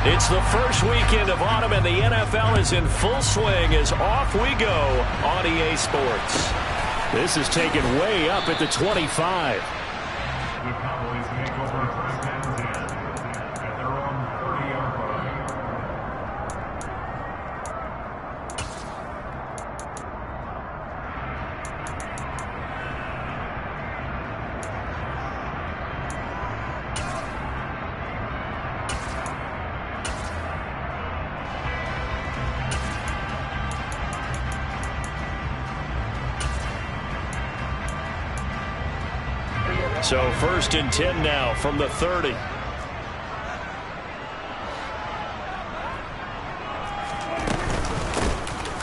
It's the first weekend of autumn, and the NFL is in full swing as off we go on EA Sports. This is taken way up at the 25. The Cowboys make over first and 10 at their own 30-yard line. So first and 10 now from the 30.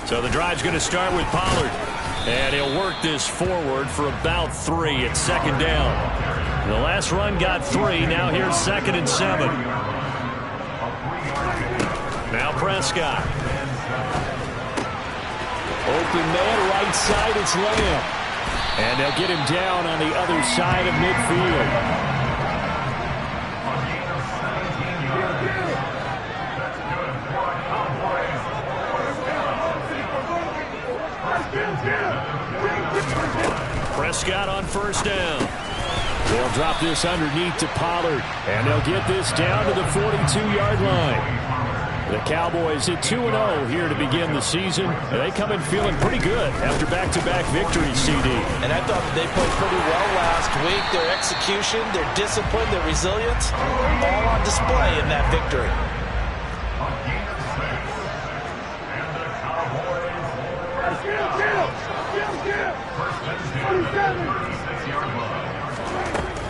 So the drive's going to start with Pollard. And he'll work this forward for about 3 at second down. The last run got 3. Now here's second and 7. Now Prescott. Open man right side. It's Lamb. And they'll get him down on the other side of midfield. Prescott on first down. They'll drop this underneath to Pollard. And they'll get this down to the 42-yard line. The Cowboys at 2-0 here to begin the season. And they come in feeling pretty good after back-to-back victories, CD. And I thought that they played pretty well last week. Their execution, their discipline, their resilience, all on display in that victory.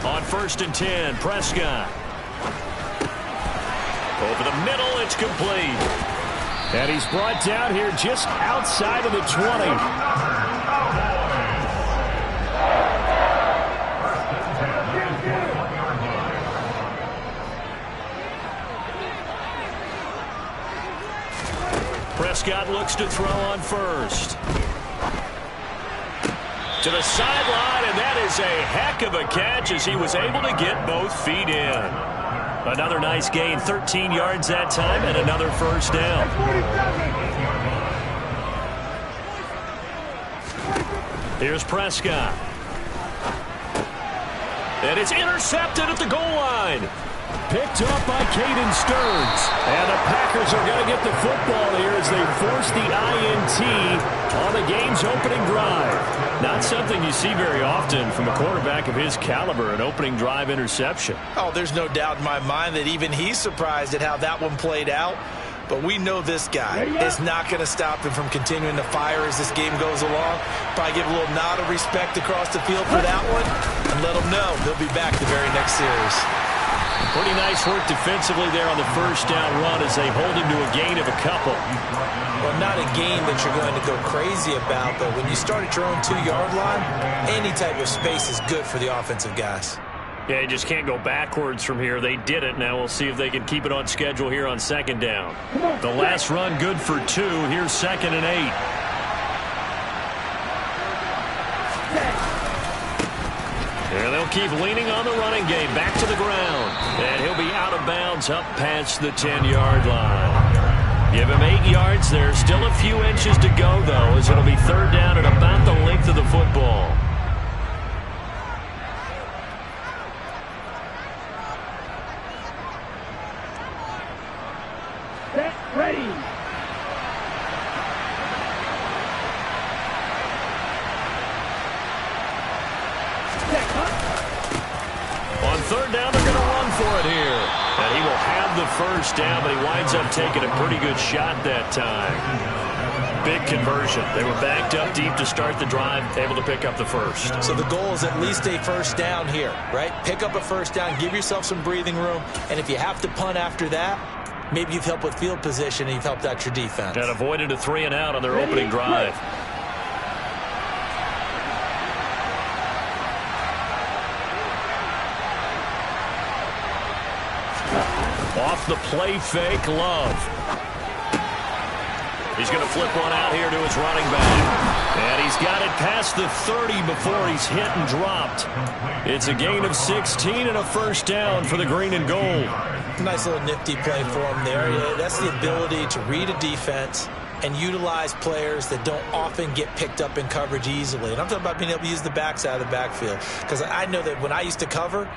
On first and 10, Prescott. Over the middle, it's complete. And he's brought down here just outside of the 20. Prescott looks to throw on first. To the sideline, and that is a heck of a catch as he was able to get both feet in. Another nice gain, 13 yards that time, and another first down. Here's Prescott. And it's intercepted at the goal line. Picked up by Caden Stearns. And the Packers are going to get the football here as they force the INT on the game's opening drive. Not something you see very often from a quarterback of his caliber, an opening drive interception. Oh, there's no doubt in my mind that even he's surprised at how that one played out. But we know this guy is not going to stop him from continuing to fire as this game goes along. Probably give a little nod of respect across the field for that one and let him know he'll be back the very next series. Pretty nice work defensively there on the first down run as they hold him to a gain of a couple. Well, not a gain that you're going to go crazy about, but when you start at your own 2-yard line, any type of space is good for the offensive guys. Yeah, you just can't go backwards from here. They did it. Now we'll see if they can keep it on schedule here on second down. The last run good for 2. Here's second and 8. And they'll keep leaning on the running game. Back to the ground. And he'll be out of bounds up past the 10-yard line. Give him 8 yards there. Still a few inches to go, though, as it'll be third down at about the length of the football. Ready. On third down, they're going to run for it here. And he will have the first down, but he winds up taking a pretty good shot that time. Big conversion. They were backed up deep to start the drive, able to pick up the first. So the goal is at least a first down here, right? Pick up a first down, give yourself some breathing room, and if you have to punt after that, maybe you've helped with field position and you've helped out your defense. And avoided a 3-and-out on their opening drive. Off the play fake, Love. He's going to flip one out here to his running back. And he's got it past the 30 before he's hit and dropped. It's a gain of 16 and a first down for the green and gold. Nice little nifty play for him there. Yeah, that's the ability to read a defense and utilize players that don't often get picked up in coverage easily. And I'm talking about being able to use the backside of the backfield. Because I know that when I used to cover,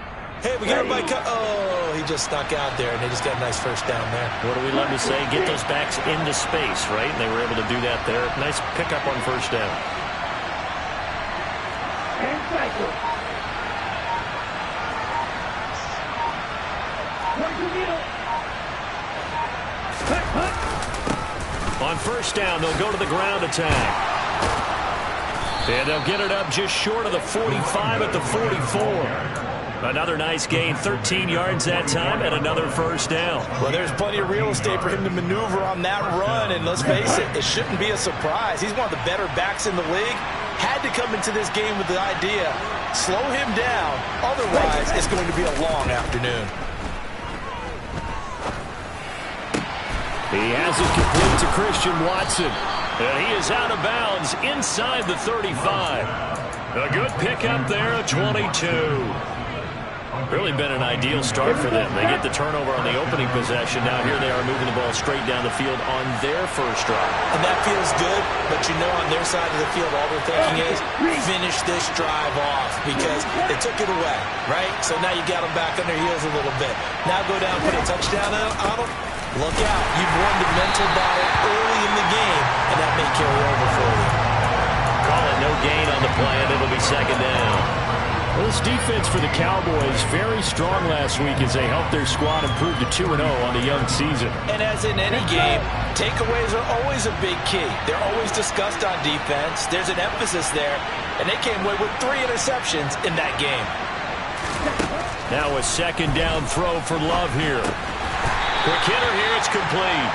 hey, we got everybody oh, he just snuck out there, and they just got a nice first down there. What do we love to say? Get those backs into space, right? And they were able to do that there. Nice pickup on first down. And cycle. On first down, they'll go to the ground attack. And they'll get it up just short of the 45 at the 44. Another nice gain, 13 yards that time, and another first down. Well, there's plenty of real estate for him to maneuver on that run, and let's face it, it shouldn't be a surprise. He's one of the better backs in the league. Had to come into this game with the idea, slow him down, otherwise it's going to be a long afternoon. He has it complete to Christian Watson. And he is out of bounds inside the 35. A good pickup there at 22. Really been an ideal start for them. They get the turnover on the opening possession. Now here they are moving the ball straight down the field on their first drive. And that feels good, but you know on their side of the field all they're thinking is finish this drive off because they took it away, right? So now you got them back on their heels a little bit. Now go down, put a touchdown on them. Look out. You've won the mental battle early in the game, and that may carry over for you. Call it no gain on the play, and it'll be second down. Well, this defense for the Cowboys very strong last week as they helped their squad improve to 2-0 on the young season. And as in any game, takeaways are always a big key. They're always discussed on defense. There's an emphasis there, and they came away with 3 interceptions in that game. Now a second down throw for Love here. Quick hitter here, it's complete.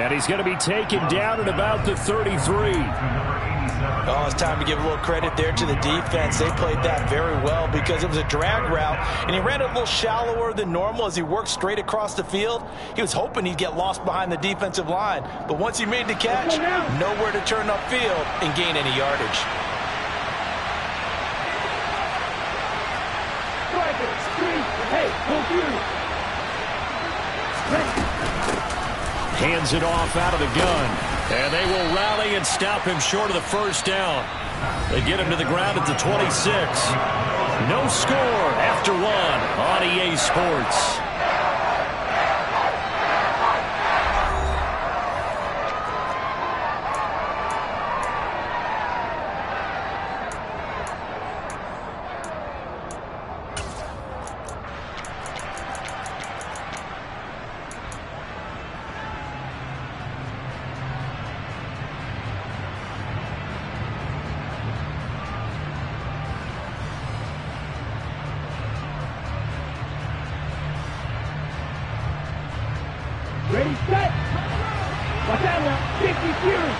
And he's going to be taken down at about the 33. Oh, it's time to give a little credit there to the defense. They played that very well because it was a drag route, and he ran it a little shallower than normal as he worked straight across the field. He was hoping he'd get lost behind the defensive line, but once he made the catch, nowhere to turn upfield and gain any yardage. Hey, confused. Hands it off out of the gun. And they will rally and stop him short of the first down. They get him to the ground at the 26. No score after 1 on EA Sports. Ready, set. Watch out now. 50 Fury.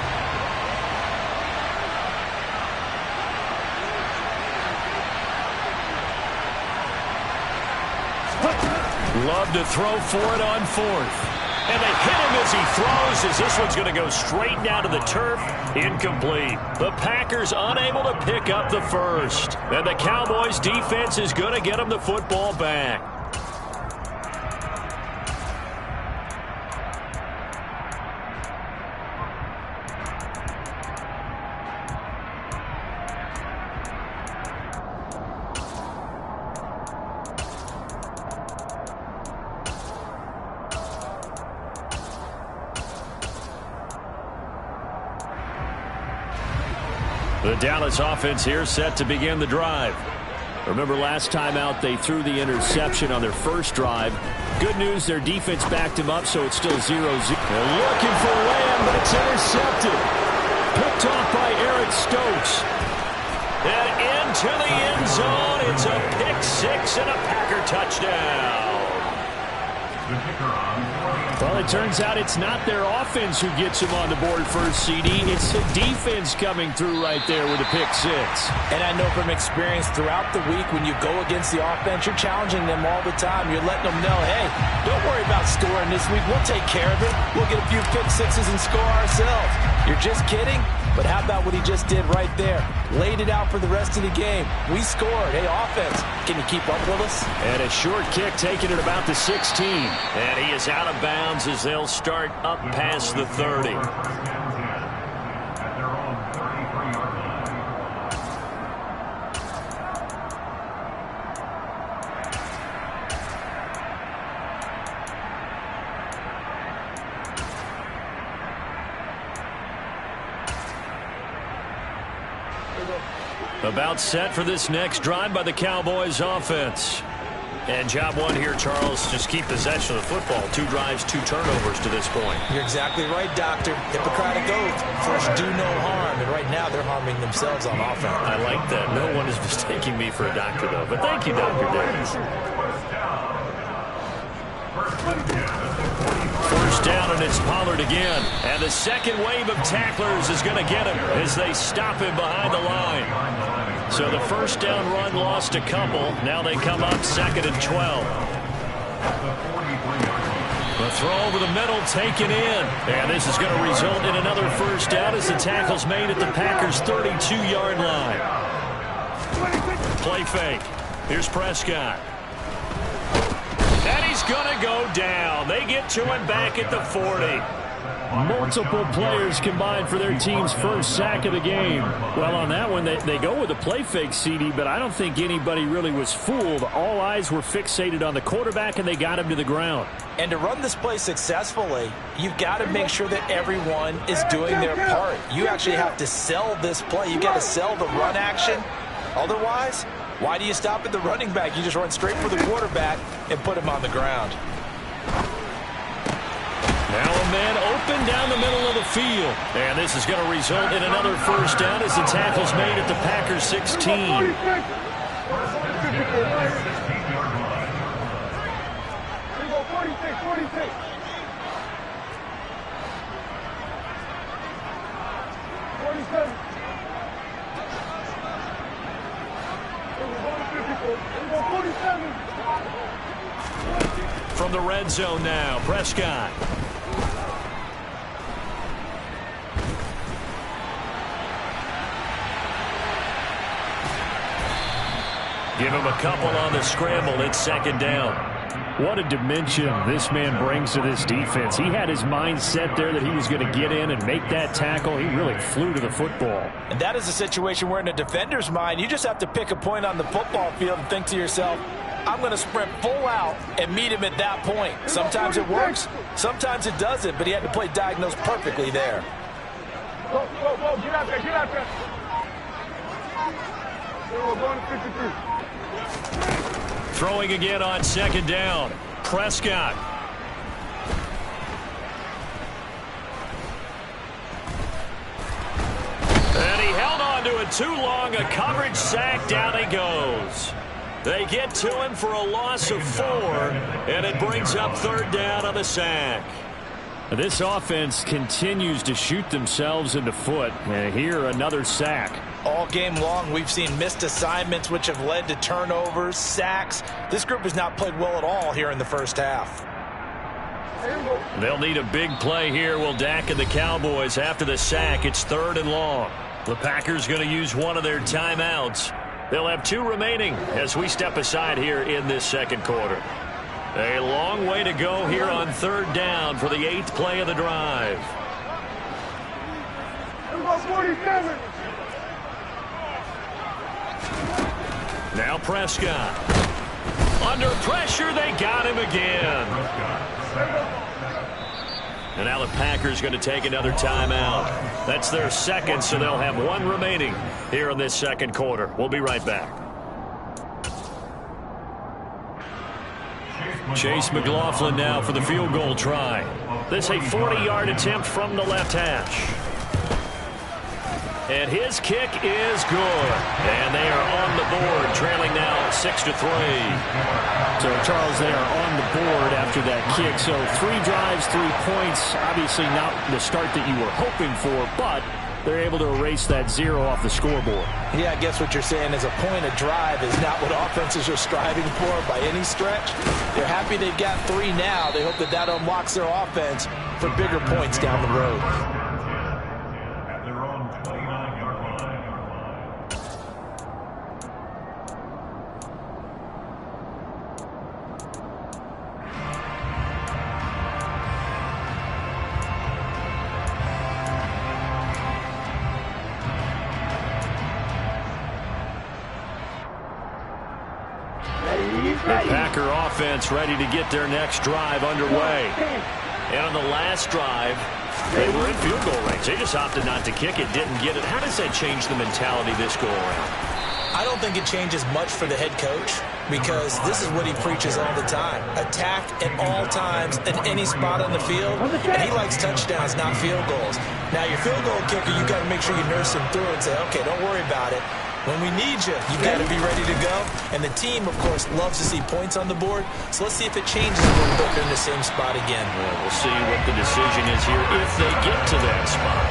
Love to throw for it on fourth. And they hit him as he throws as this one's going to go straight down to the turf. Incomplete. The Packers unable to pick up the first. And the Cowboys defense is going to get them the football back. The Dallas offense here set to begin the drive. Remember last time out they threw the interception on their first drive. Good news, their defense backed him up, so it's still 0-0. They're looking for Lamb, but it's intercepted. Picked off by Eric Stokes. And into the end zone. It's a pick six and a Packer touchdown. The kicker on Well, it turns out it's not their offense who gets them on the board first, CD. It's the defense coming through right there with a pick six. And I know from experience throughout the week when you go against the offense, you're challenging them all the time. You're letting them know, hey, don't worry about scoring this week. We'll take care of it. We'll get a few pick sixes and score ourselves. You're just kidding? But how about what he just did right there? Laid it out for the rest of the game. We scored. Hey, offense, can you keep up with us? And a short kick taken at about the 16. And he is out of bounds as they'll start up past the 30. About set for this next drive by the Cowboys offense. And job one here, Charles, just keep possession of the football. 2 drives, 2 turnovers to this point. You're exactly right, Doctor. Hippocratic oath. First, do no harm. And right now, they're harming themselves on offense. I like that. No one is mistaking me for a doctor, though. But thank you, Dr. Davis. First down, and it's Pollard again. And the second wave of tacklers is going to get him as they stop him behind the line. So the first down run lost a couple. Now they come up 2nd and 12. The throw over the middle taken in. And this is going to result in another first down as the tackle's made at the Packers' 32-yard line. Play fake. Here's Prescott. And he's going to go down. They get to him back at the 40. Multiple players combined for their team's first sack of the game. Well, on that one, they go with a play fake, CD, but I don't think anybody really was fooled. All eyes were fixated on the quarterback, and they got him to the ground. And to run this play successfully, you've got to make sure that everyone is doing their part. You actually have to sell this play. You've got to sell the run action. Otherwise, why do you stop at the running back? You just run straight for the quarterback and put him on the ground. Now a man open down the middle of the field. And this is going to result in another first down as the tackle's made at the Packers' 16. From the red zone now, Prescott. Give him a couple on the scramble. It's 2nd down. What a dimension this man brings to this defense. He had his mind set there that he was going to get in and make that tackle. He really flew to the football. And that is a situation where in a defender's mind, you just have to pick a point on the football field and think to yourself, I'm going to sprint full out and meet him at that point. Sometimes it works, sometimes it doesn't, but he had to play diagnose perfectly there. Go, get out there, get out there. We're going to 53. Throwing again on 2nd down. Prescott. And he held on to it too long. A coverage sack. Down he goes. They get to him for a loss of 4, and it brings up 3rd down on the sack. This offense continues to shoot themselves in the foot. And here, another sack. All game long, we've seen missed assignments, which have led to turnovers, sacks. This group has not played well at all here in the first half. They'll need a big play here. Will Dak and the Cowboys after the sack. It's 3rd and long. The Packers going to use one of their timeouts. They'll have 2 remaining as we step aside here in this 2nd quarter. A long way to go here on 3rd down for the 8th play of the drive. 47. Now Prescott. Under pressure, they got him again. And now the Packers going to take another timeout. That's their 2nd, so they'll have 1 remaining here in this 2nd quarter. We'll be right back. Chase McLaughlin now for the field goal try. This a 40-yard attempt from the left hash. And his kick is good. And they are on the board, trailing now 6-3. So, Charles, they are on the board after that kick. So 3 drives, 3 points. Obviously not the start that you were hoping for, but they're able to erase that 0 off the scoreboard. Yeah, I guess what you're saying is a point of drive is not what offenses are striving for by any stretch. They're happy they've got 3 now. They hope that that unlocks their offense for bigger points down the road. At their own 29-yard line. The Packer offense ready to get their next drive underway. And on the last drive, they were in field goal range. They just opted not to kick it, didn't get it. How does that change the mentality this go around? I don't think it changes much for the head coach because this is what he preaches all the time. Attack at all times in any spot on the field, and he likes touchdowns, not field goals. Now, your field goal kicker, you got to make sure you nurse him through and say, okay, don't worry about it. When we need you, you've got to be ready to go. And the team, of course, loves to see points on the board. So let's see if it changes a little bit. They're in the same spot again. Well, we'll see what the decision is here if they get to that spot.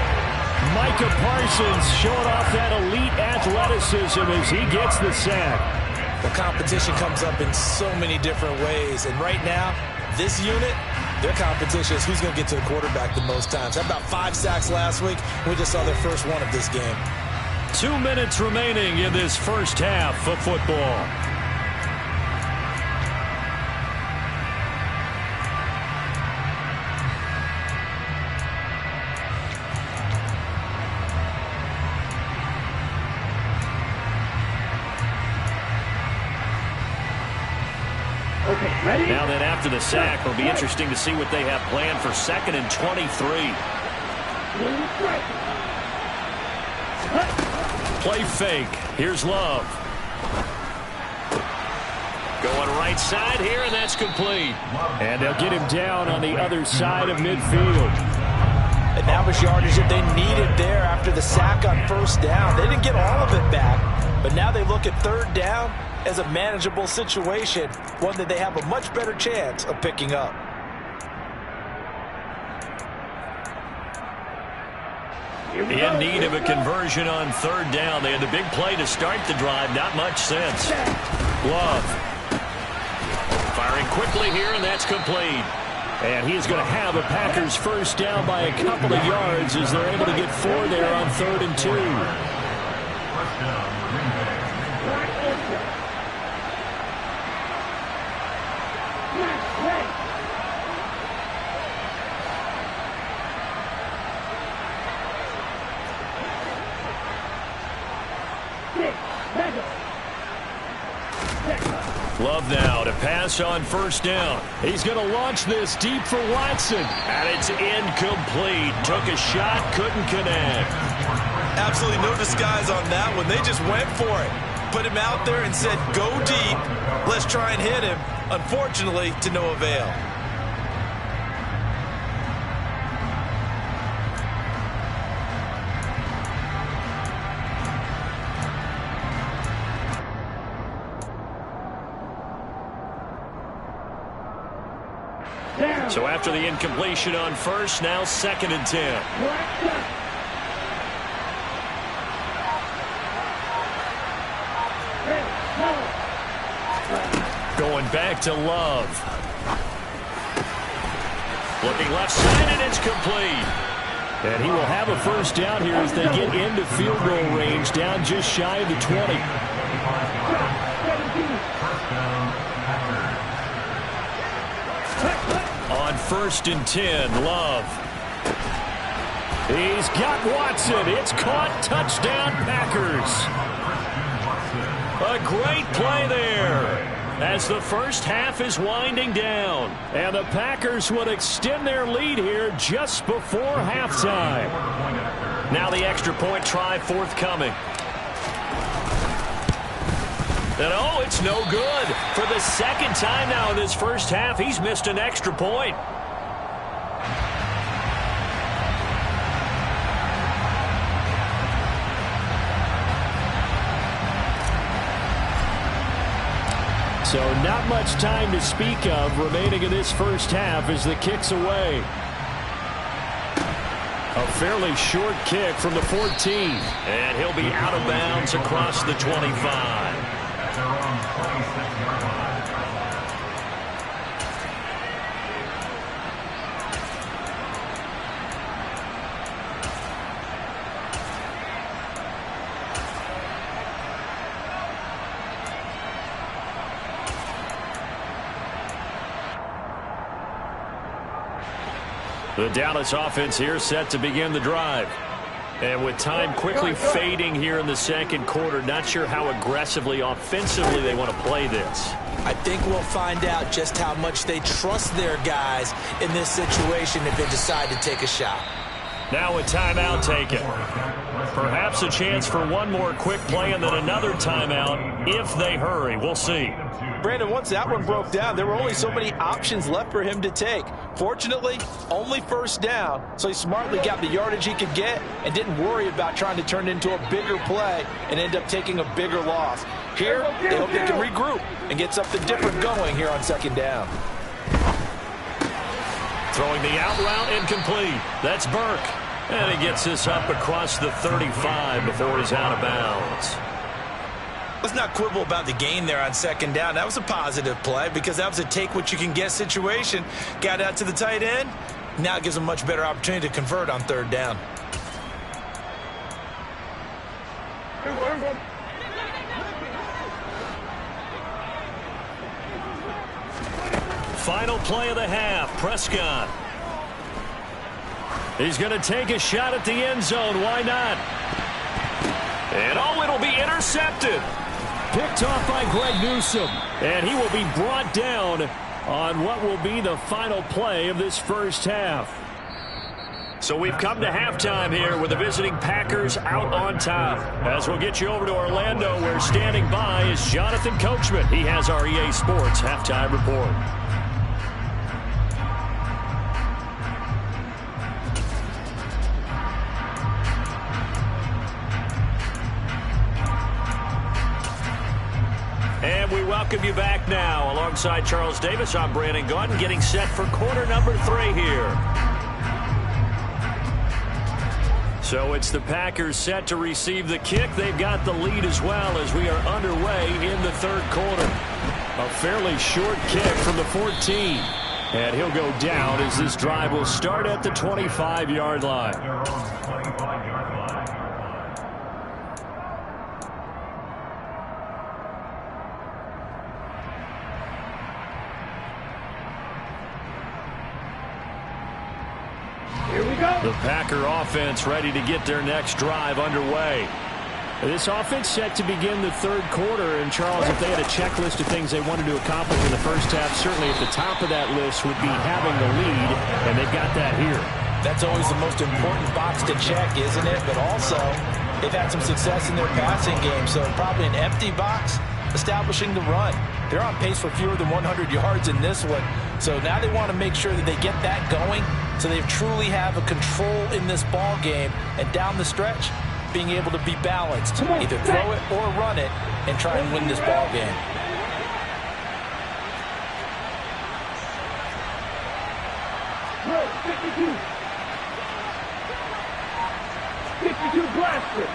Micah Parsons showing off that elite athleticism as he gets the sack. The competition comes up in so many different ways. And right now, this unit, their competition is who's going to get to the quarterback the most times. How about 5 sacks last week? We just saw their first one of this game. 2 minutes remaining in this first half of football. Okay, ready? Now then, after the sack, it'll be interesting to see what they have planned for 2nd and 23. Play fake. Here's Love. Going right side here, and that's complete. And they'll get him down on the other side of midfield. And that was yardage that they needed there after the sack on first down. They didn't get all of it back, but now they look at 3rd down as a manageable situation, one that they have a much better chance of picking up. In need of a conversion on 3rd down. They had the big play to start the drive. Not much sense. Love. Firing quickly here, and that's complete. And he's going to have a Packers first down by a couple of yards as they're able to get 4 there on 3rd and 2. First down, Green Bay. Love now to pass on first down. He's going to launch this deep for Watson. And it's incomplete. Took a shot, couldn't connect. Absolutely no disguise on that one. They just went for it. Put him out there and said, go deep. Let's try and hit him. Unfortunately, to no avail. So after the incompletion on first, now 2nd and 10. Going back to Love. Looking left side, and it's complete. And he will have a first down here as they get into field goal range, down just shy of the 20. On 1st and 10, Love. He's got Watson. It's caught. Touchdown, Packers. A great play there as the first half is winding down. And the Packers would extend their lead here just before halftime. Now the extra point try forthcoming. And oh, it's no good. For the 2nd time now in this first half, he's missed an extra point. So not much time to speak of remaining in this first half as the kick's away. A fairly short kick from the 14. And he'll be out of bounds across the 25. At their own 26-yard line. The Dallas offense here set to begin the drive. And with time quickly fading here in the second quarter, not sure how aggressively, offensively they want to play this. I think we'll find out just how much they trust their guys in this situation if they decide to take a shot. Now a timeout taken. Perhaps a chance for one more quick play and then another timeout if they hurry. We'll see. Brandon, once that one broke down, there were only so many options left for him to take. Fortunately, only first down, so he smartly got the yardage he could get and didn't worry about trying to turn it into a bigger play and end up taking a bigger loss. Here, they hope they can regroup and get something different going here on second down. Throwing the out route incomplete. That's Burke. And he gets this up across the 35 before he's out of bounds. Let's not quibble about the gain there on second down. That was a positive play because that was a take-what-you-can-get situation. Got out to the tight end. Now it gives them a much better opportunity to convert on third down. Final play of the half, Prescott. He's going to take a shot at the end zone. Why not? And it'll be intercepted. Picked off by Greg Newsome. And he will be brought down on what will be the final play of this first half. So we've come to halftime here with the visiting Packers out on top. As we'll get you over to Orlando, where standing by is Jonathan Coachman. He has our EA Sports halftime report. And we welcome you back now. Alongside Charles Davis, I'm Brandon Gaudin, getting set for quarter number 3 here. So it's the Packers set to receive the kick. They've got the lead as well as we are underway in the third quarter. A fairly short kick from the 14. And he'll go down as this drive will start at the 25-yard line. Their own 25-yard line. The Packer offense ready to get their next drive underway. This offense set to begin the third quarter. And, Charles, if they had a checklist of things they wanted to accomplish in the first half, certainly at the top of that list would be having the lead, and they've got that here. That's always the most important box to check, isn't it? But also, they've had some success in their passing game, so probably an empty box establishing the run. They're on pace for fewer than 100 yards in this one, so now they want to make sure that they get that going so they truly have a control in this ball game, and down the stretch, being able to be balanced, either throw it or run it, and try and win this ball game. Roll, 52. 52 blaster.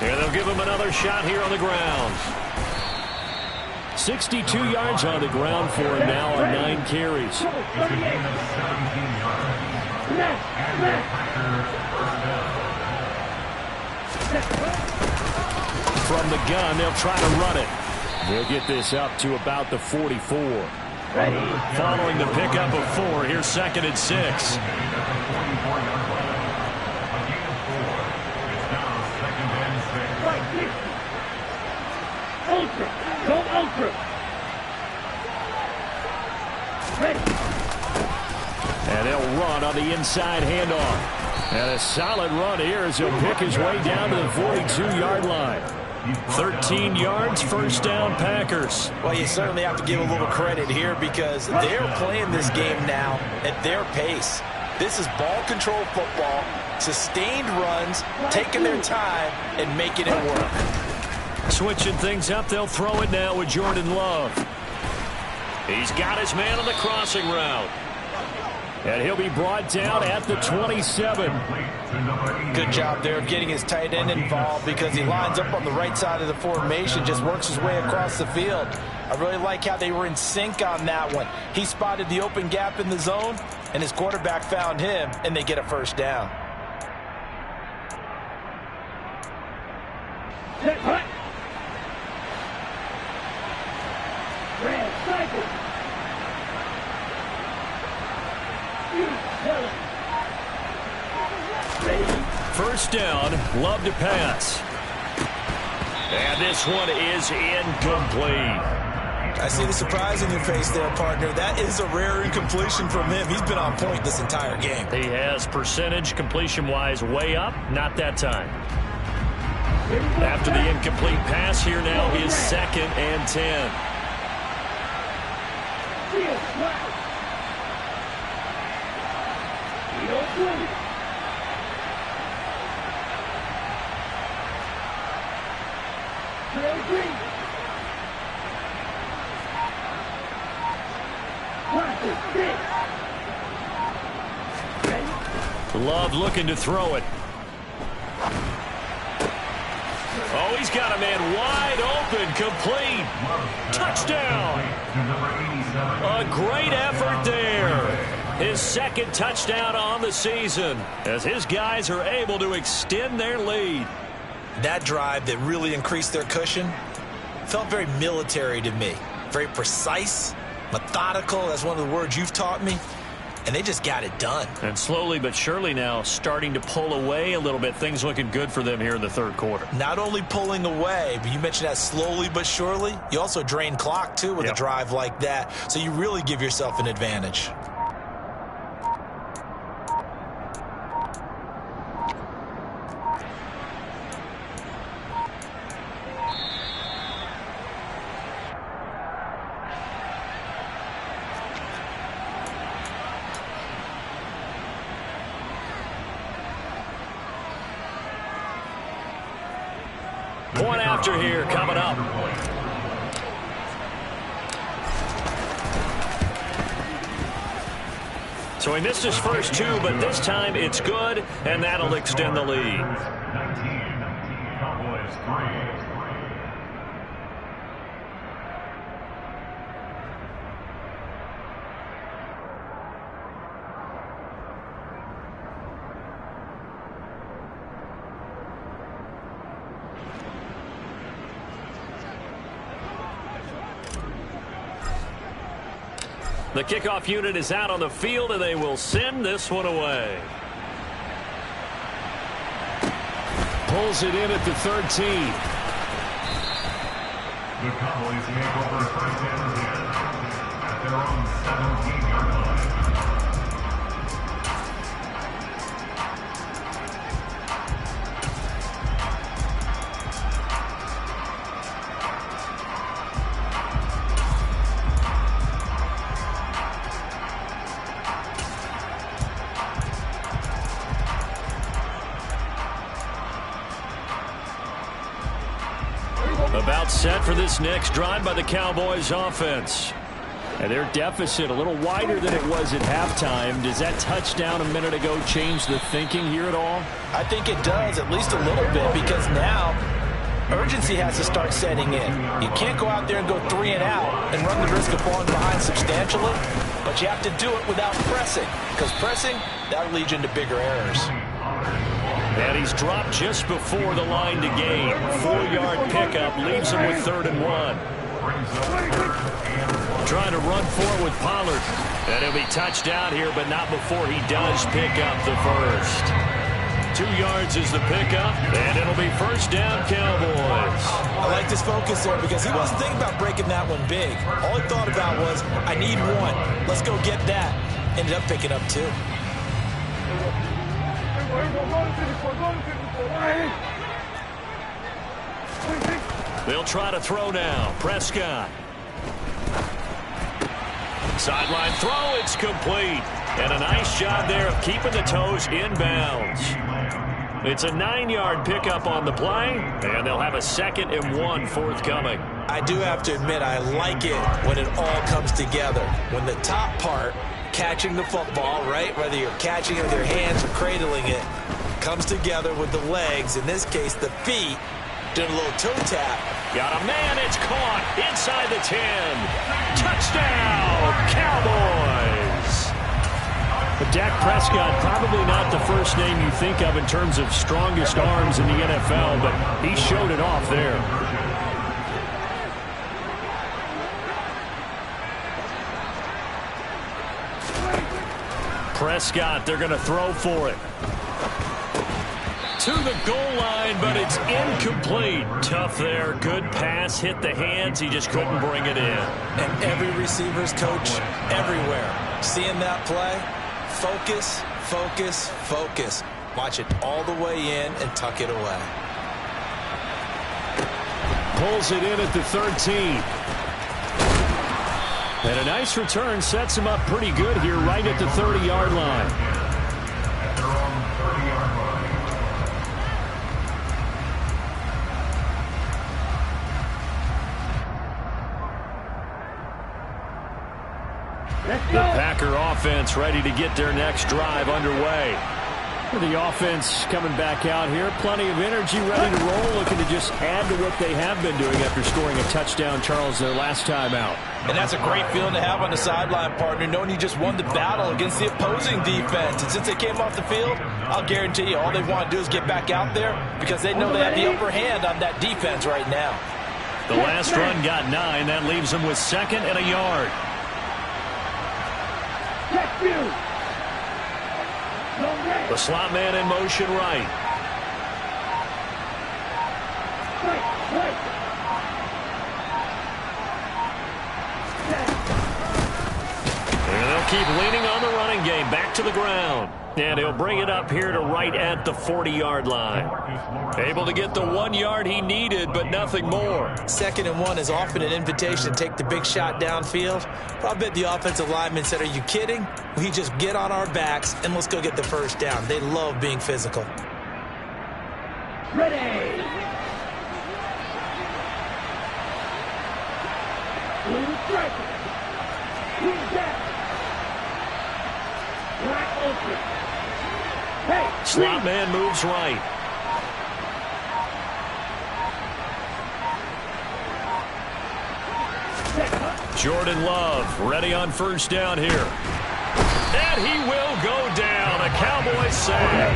And they'll give him another shot here on the ground. 62 yards on the ground for him now on 9 carries. It's a gain of 17 yards. And the Packers first down. From the gun, they'll try to run it. They'll get this up to about the 44. Following the pickup of 4, here's 2nd and 6. Ultra. Go ultra. Ready. And they'll run on the inside handoff. And a solid run here as he'll pick his way down to the 42-yard line. 13 yards, first down, Packers. Well, you certainly have to give a little credit here because they're playing this game now at their pace. This is ball control football, sustained runs, taking their time, and making it work. Switching things up, they'll throw it now with Jordan Love. He's got his man on the crossing route. And he'll be brought down at the 27. Good job there of getting his tight end involved because he lines up on the right side of the formation, just works his way across the field. I really like how they were in sync on that one. He spotted the open gap in the zone, and his quarterback found him, and they get a first down. First down, Love to pass. And this one is incomplete. I see the surprise in your face there, partner. That is a rare incompletion from him. He's been on point this entire game. He has percentage completion-wise way up, not that time. After the incomplete pass, here now is 2nd and 10. Love looking to throw it. Oh, he's got a man wide open, complete. Touchdown. A great effort there. His 2nd touchdown on the season as his guys are able to extend their lead. That drive that really increased their cushion felt very military to me. Very precise, methodical. That's one of the words you've taught me. And they just got it done. And slowly but surely now starting to pull away a little bit. Things looking good for them here in the 3rd quarter. Not only pulling away, but you mentioned that slowly but surely. You also drain clock, too, with a drive like that. So you really give yourself an advantage. Point after here coming up. So he missed his first 2, but this time it's good, and that'll extend the lead. 19, Cowboys 3. The kickoff unit is out on the field, and they will send this one away. Pulls it in at the 13. The Cowboys make over 1st and 10 at their own 17-yard line. About set for this next drive by the Cowboys offense. And their deficit a little wider than it was at halftime. Does that touchdown a minute ago change the thinking here at all? I think it does, at least a little bit, because now urgency has to start setting in. You can't go out there and go 3 and out and run the risk of falling behind substantially, but you have to do it without pressing, because pressing, that'll lead you into bigger errors. And he's dropped just before the line to gain. 4-yard pickup leaves him with 3rd and 1. Trying to run forward with Pollard. And he'll be touched down here, but not before he does pick up the first. 2 yards is the pickup, and it'll be first down Cowboys. I like this focus there because he wasn't thinking about breaking that one big. All he thought about was, I need 1. Let's go get that. Ended up picking up 2. They'll try to throw now. Prescott. Sideline throw, it's complete. And a nice job there of keeping the toes in bounds. It's a 9-yard pickup on the play, and they'll have a 2nd and 1 forthcoming. I do have to admit, I like it when it all comes together. When the top part, catching the football, right, whether you're catching it with your hands or cradling it, comes together with the legs, in this case the feet, doing a little toe tap. Got a man, it's caught inside the 10. Touchdown, Cowboys! But Dak Prescott, probably not the first name you think of in terms of strongest arms in the NFL, but he showed it off there. Prescott, they're going to throw for it. To the goal line, but it's incomplete. Tough there. Good pass. Hit the hands. He just couldn't bring it in. And every receiver's coach everywhere. Seeing that play, focus, focus, focus. Watch it all the way in and tuck it away. Pulls it in at the 13. And a nice return sets him up pretty good here right at the 30-yard line. At their own 30-yard line. Let's The go. Packer offense ready to get their next drive underway. The offense coming back out here. Plenty of energy, ready to roll, looking to just add to what they have been doing after scoring a touchdown, Charles, their last time out. And that's a great feeling to have on the sideline, partner, knowing you just won the battle against the opposing defense. And since they came off the field, I'll guarantee you all they want to do is get back out there because they know they have the upper hand on that defense right now. The last run got 9. That leaves them with 2nd and a yard. Check you. The slot man in motion right. Right. And they'll keep leaning on the running game. Back to the ground. And he'll bring it up here to right at the 40-yard line. Able to get the 1 yard he needed, but nothing more. 2nd and 1 is often an invitation to take the big shot downfield. But I bet the offensive lineman said, are you kidding? We just get on our backs and let's go get the first down. They love being physical. Ready. Blue striker. He's down. Right open. Hey. Slot man moves right. Jordan Love ready on first down here. And he will go down. A Cowboys sack.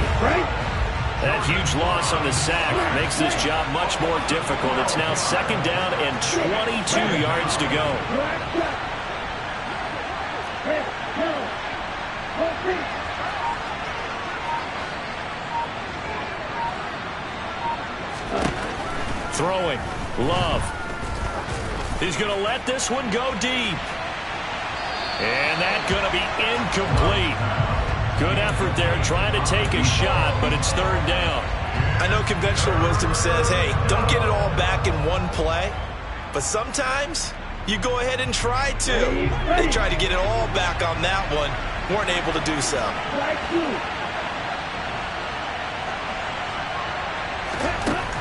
That huge loss on the sack makes this job much more difficult. It's now 2nd down and 22 yards to go. Throwing. Love. He's going to let this one go deep. And that's going to be incomplete. Good effort there trying to take a shot, but it's 3rd down. I know conventional wisdom says, hey, don't get it all back in one play. But sometimes you go ahead and try to. They tried to get it all back on that one. Weren't able to do so.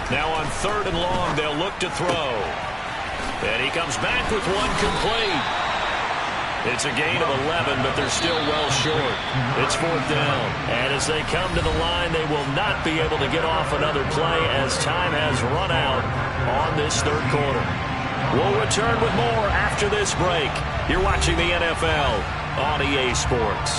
Now on 3rd and long, they'll look to throw. And he comes back with one complete. It's a gain of 11, but they're still well short. It's 4th down. And as they come to the line, they will not be able to get off another play as time has run out on this 3rd quarter. We'll return with more after this break. You're watching the NFL on EA Sports.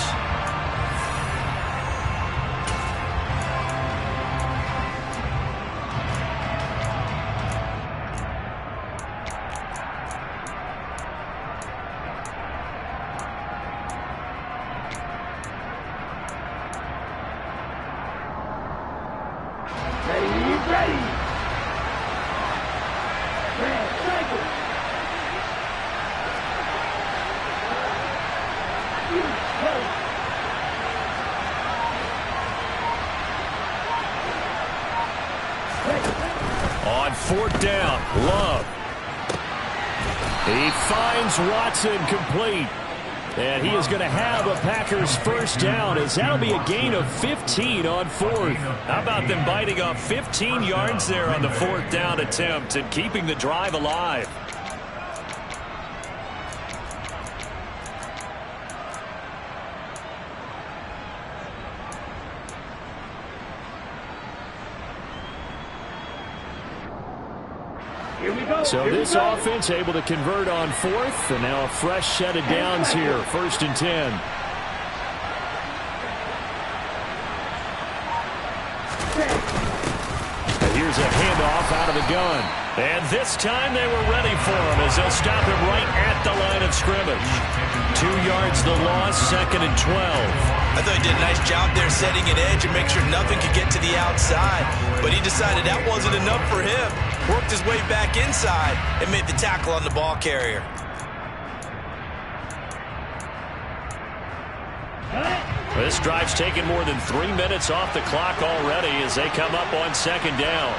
On 4th down, Love. He finds Watson complete. And he is going to have a Packers first down, as that'll be a gain of 15 on fourth. How about them biting off 15 yards there on the fourth down attempt and keeping the drive alive? So this offense able to convert on fourth, and now a fresh set of downs here, 1st and 10. And here's a handoff out of the gun. And this time they were ready for him as they'll stop him right at the line of scrimmage. 2 yards the loss, 2nd and 12. I thought he did a nice job there setting an edge and make sure nothing could get to the outside. But he decided that wasn't enough for him. Worked his way back inside and made the tackle on the ball carrier. This drive's taken more than 3 minutes off the clock already as they come up on 2nd down.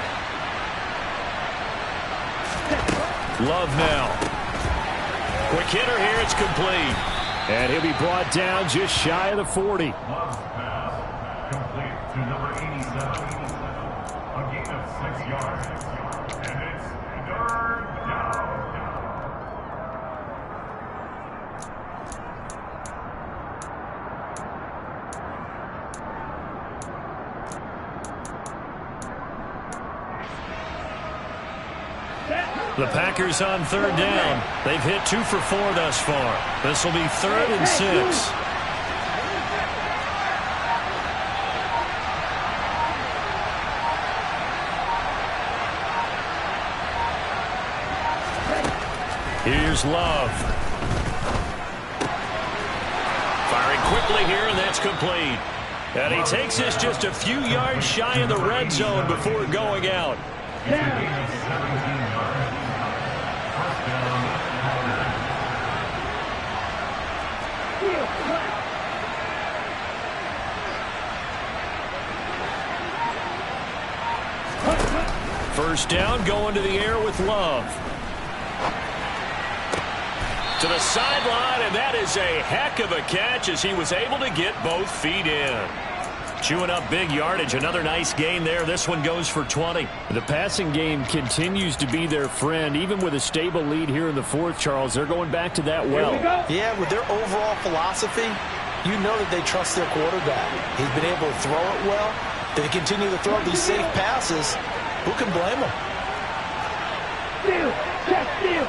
Love now. Quick hitter here, it's complete. And he'll be brought down just shy of the 40. Love's pass complete to number 87. A gain of 6 yards. And it's 3rd down. The Packers on 3rd down. They've hit 2 for 4 thus far. This will be 3rd and 6. Here's Love. Firing quickly here, and that's complete. And he takes this just a few yards shy of the red zone before going out. First down, going to the air with Love. To the sideline, and that is a heck of a catch as he was able to get both feet in. Chewing up big yardage. Another nice gain there. This one goes for 20. The passing game continues to be their friend. Even with a stable lead here in the 4th, Charles, they're going back to that well. Yeah, with their overall philosophy, you know that they trust their quarterback. He's been able to throw it well. They continue to throw these safe passes. Who can blame them? Steal! Check steal!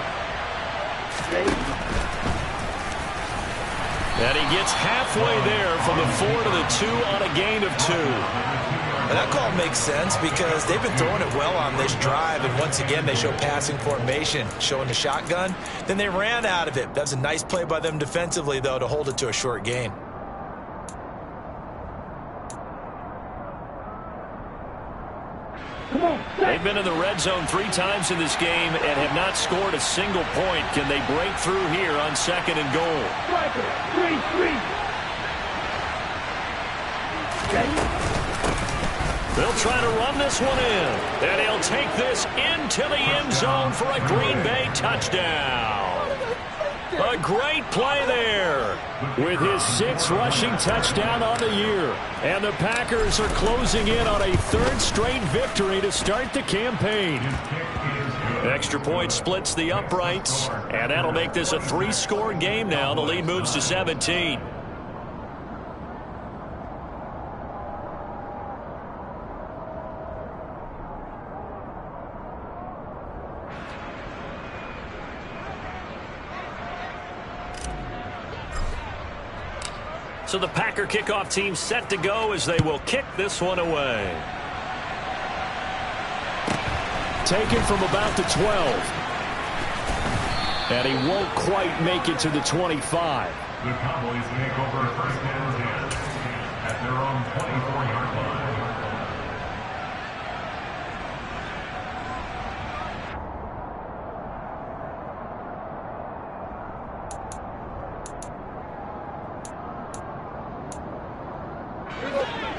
And he gets halfway there from the 4 to the 2 on a gain of 2. And that call makes sense because they've been throwing it well on this drive, and once again they show passing formation, showing the shotgun. Then they ran out of it. That's a nice play by them defensively, though, to hold it to a short gain. They've been in the red zone 3 times in this game and have not scored a single point. Can they break through here on 2nd and goal? Striker, 3-3. They'll try to run this one in. And he'll take this into the end zone for a Green Bay touchdown. A great play there. With his 6th rushing touchdown on the year. And the Packers are closing in on a 3rd straight victory to start the campaign. Extra point splits the uprights. And that'll make this a 3-score game now. The lead moves to 17. So the Packer kickoff team set to go as they will kick this one away. Taken from about the 12. And he won't quite make it to the 25. The Cowboys take over 1st and 10 at their own 24-yard line.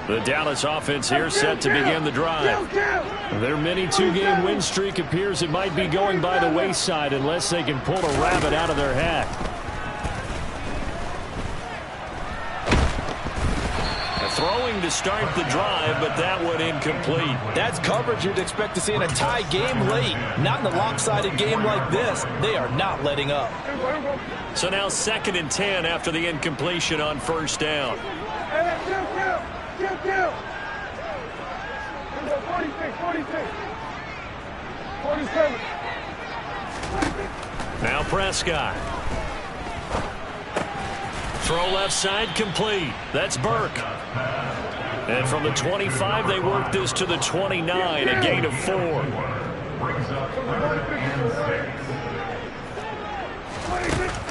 The Dallas offense here set to begin the drive. Their mini 2-game win streak appears it might be going by the wayside unless they can pull a rabbit out of their hat. throwing to start the drive, but that one incomplete. That's coverage you'd expect to see in a tie game late. Not in a lopsided game like this. They are not letting up. So now 2nd and 10 after the incompletion on first down. 47. Now Prescott. Throw left side complete. That's Burke. And from the 25, they work this to the 29, a gain of 4.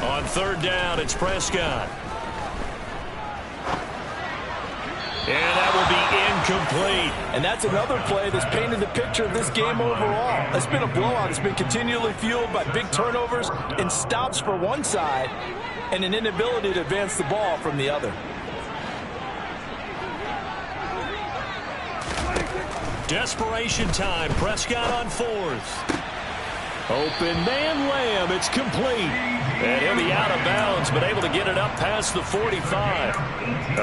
On third down, it's Prescott. And that will be incomplete. And that's another play that's painted the picture of this game overall. It's been a blowout. It's been continually fueled by big turnovers and stops for one side and an inability to advance the ball from the other. Desperation time. Prescott on 4th. Open man Lamb. It's complete. And he'll be out of bounds, but able to get it up past the 45.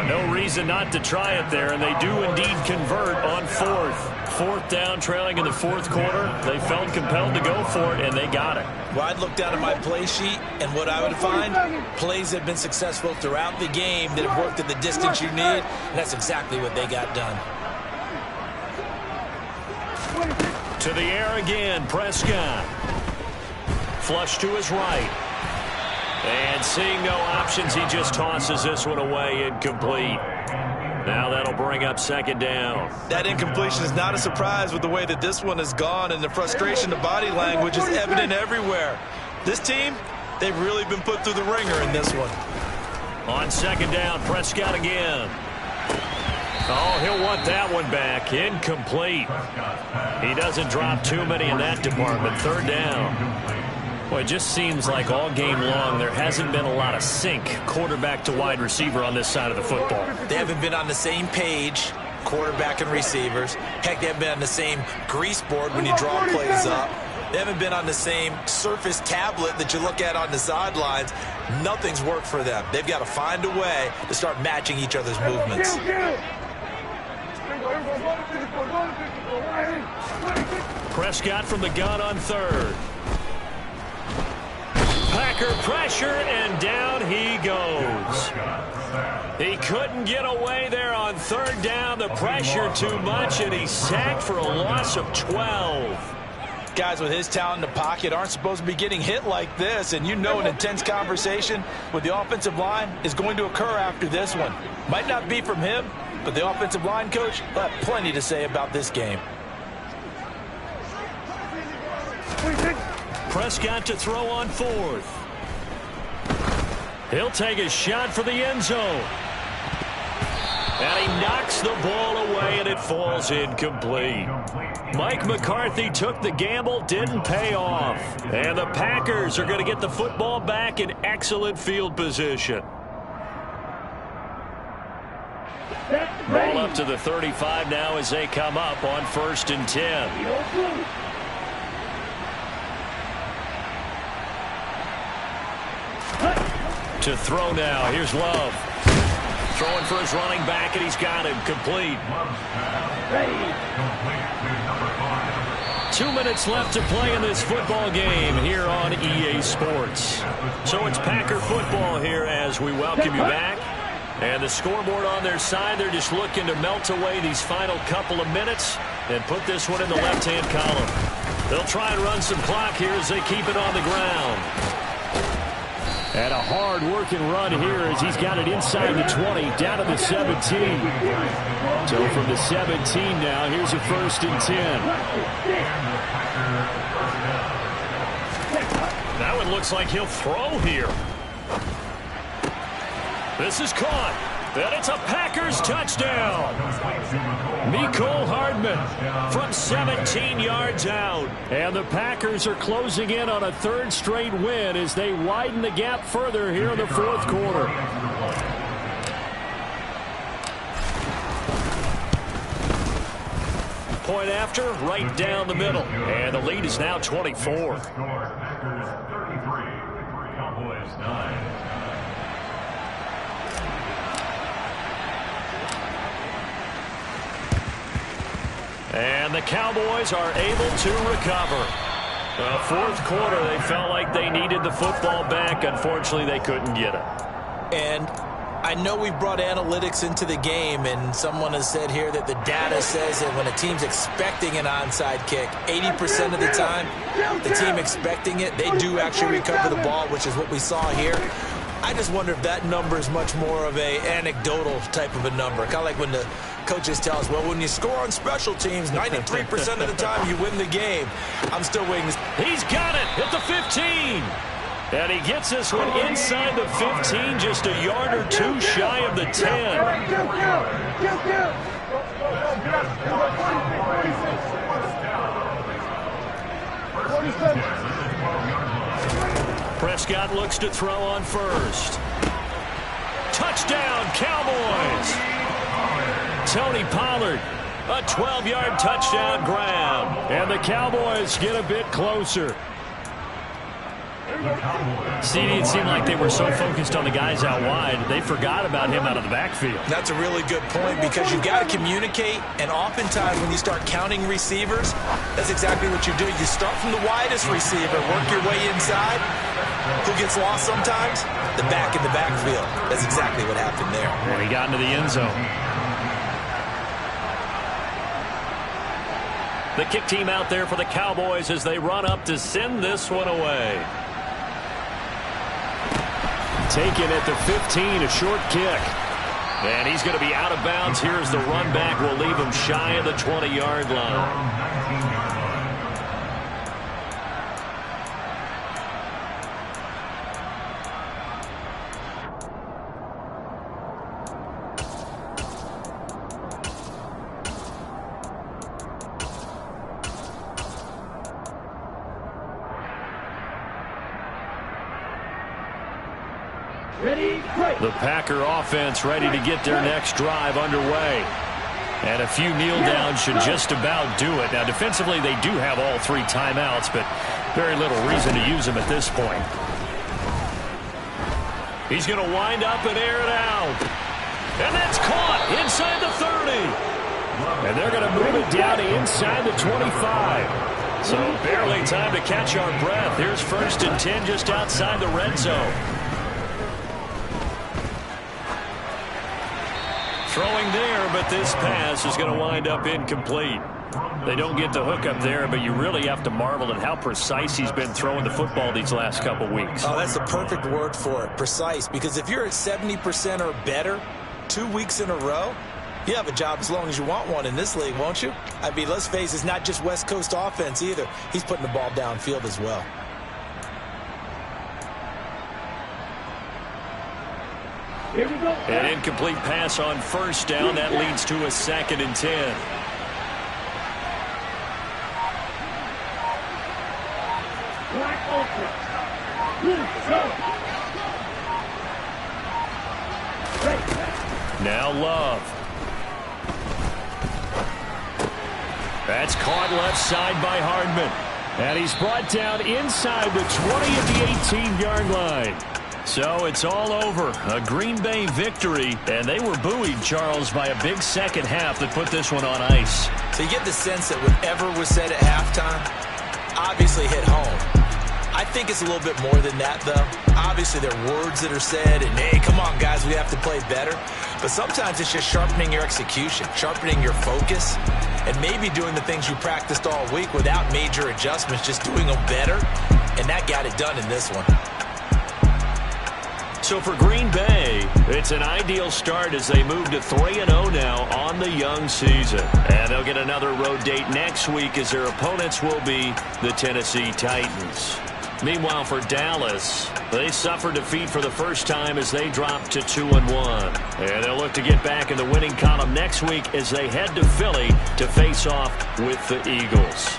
No reason not to try it there, and they do indeed convert on 4th. 4th down, trailing in the 4th quarter. They felt compelled to go for it, and they got it. Well, I'd look down at my play sheet, and what I would find, plays have been successful throughout the game that have worked at the distance you need, and that's exactly what they got done. To the air again, Prescott. Flush to his right. And seeing no options, he just tosses this one away, incomplete. Now that'll bring up 2nd down. That incompletion is not a surprise with the way that this one has gone, and the frustration, the body language is evident everywhere. This team, they've really been put through the ringer in this one. On 2nd down, Prescott again. Oh, he'll want that one back. Incomplete. He doesn't drop too many in that department. 3rd down. Well, it just seems like all game long there hasn't been a lot of sync quarterback to wide receiver on this side of the football. They haven't been on the same page, quarterback and receivers. Heck, they haven't been on the same grease board when you draw plays up. They haven't been on the same surface tablet that you look at on the sidelines. Nothing's worked for them. They've got to find a way to start matching each other's movements. Prescott from the gun on 3rd. Packer pressure, and down he goes. He couldn't get away there on 3rd down. The pressure too much, and he's sacked for a loss of 12. Guys with his talent in the pocket aren't supposed to be getting hit like this, and you know an intense conversation with the offensive line is going to occur after this one. Might not be from him, but the offensive line coach will have plenty to say about this game. Prescott to throw on 4th. He'll take a shot for the end zone. And he knocks the ball away, and it falls incomplete. Mike McCarthy took the gamble, didn't pay off. And the Packers are going to get the football back in excellent field position. Ball up to the 35 now as they come up on 1st and 10. To throw now. Here's Love. Throwing for his running back, and he's got him complete. 2 minutes left to play in this football game here on EA Sports. So it's Packer football here as we welcome you back. And the scoreboard on their side, they're just looking to melt away these final couple of minutes and put this one in the left-hand column. They'll try and run some clock here as they keep it on the ground. And a hard-working run here as he's got it inside the 20, down to the 17. So from the 17 now, here's a 1st and 10. That one looks like he'll throw here. This is caught. And it's a Packers touchdown. Mecole Hardman from 17 yards out. And the Packers are closing in on a 3rd straight win as they widen the gap further here in the 4th quarter. Point after, right down the middle. And the lead is now 24. Packers 33, Cowboys 9. And the Cowboys are able to recover. Fourth quarter, they felt like they needed the football back. Unfortunately, they couldn't get it. And I know we brought analytics into the game, and someone has said here that the data says that when a team's expecting an onside kick, 80% of the time, the team expecting it, they do actually recover the ball, which is what we saw here. I just wonder if that number is much more of a anecdotal type of a number. Kind of like when the coaches tell us, well, when you score on special teams, 93% of the time you win the game. I'm still waiting. He's got it at the 15. And he gets this one inside the 15, just a yard or two shy of the 10. Prescott looks to throw on first. Touchdown, Cowboys. Tony Pollard, a 12-yard touchdown grab. And the Cowboys get a bit closer. CD, it seemed like they were so focused on the guys out wide, they forgot about him out of the backfield. That's a really good point, because you've got to communicate, and oftentimes when you start counting receivers, that's exactly what you do. You start from the widest receiver, work your way inside. Who gets lost sometimes? The back in the backfield. That's exactly what happened there. And he got into the end zone. The kick team out there for the Cowboys as they run up to send this one away. Taken at the 15, a short kick. And he's going to be out of bounds. Here's the run back. Will leave him shy of the 20-yard line. The Packer offense ready to get their next drive underway. And a few kneel downs should just about do it. Now, defensively, they do have all three timeouts, but very little reason to use them at this point. He's going to wind up and air it out. And that's caught inside the 30. And they're going to move it down to inside the 25. So barely time to catch our breath. Here's 1st and 10 just outside the red zone. Throwing there, but this pass is going to wind up incomplete. They don't get the hook up there, but you really have to marvel at how precise he's been throwing the football these last couple weeks. Oh, that's the perfect word for it, precise. Because if you're at 70% or better 2 weeks in a row, you have a job as long as you want one in this league, won't you? I mean, let's face it, it's not just West Coast offense either. He's putting the ball downfield as well. An incomplete pass on 1st down. That leads to a 2nd and 10. Now Love. That's caught left side by Hardman. And he's brought down inside the 20 at the 18-yard line. So it's all over. A Green Bay victory, and they were buoyed, Charles, by a big second half that put this one on ice. So you get the sense that whatever was said at halftime obviously hit home. I think it's a little bit more than that, though. Obviously, there are words that are said, and, hey, come on, guys, we have to play better. But sometimes it's just sharpening your execution, sharpening your focus, and maybe doing the things you practiced all week without major adjustments, just doing them better, and that got it done in this one. So for Green Bay, it's an ideal start as they move to 3-0 now on the young season. And they'll get another road date next week as their opponents will be the Tennessee Titans. Meanwhile, for Dallas, they suffered defeat for the first time as they dropped to 2-1. And they'll look to get back in the winning column next week as they head to Philly to face off with the Eagles.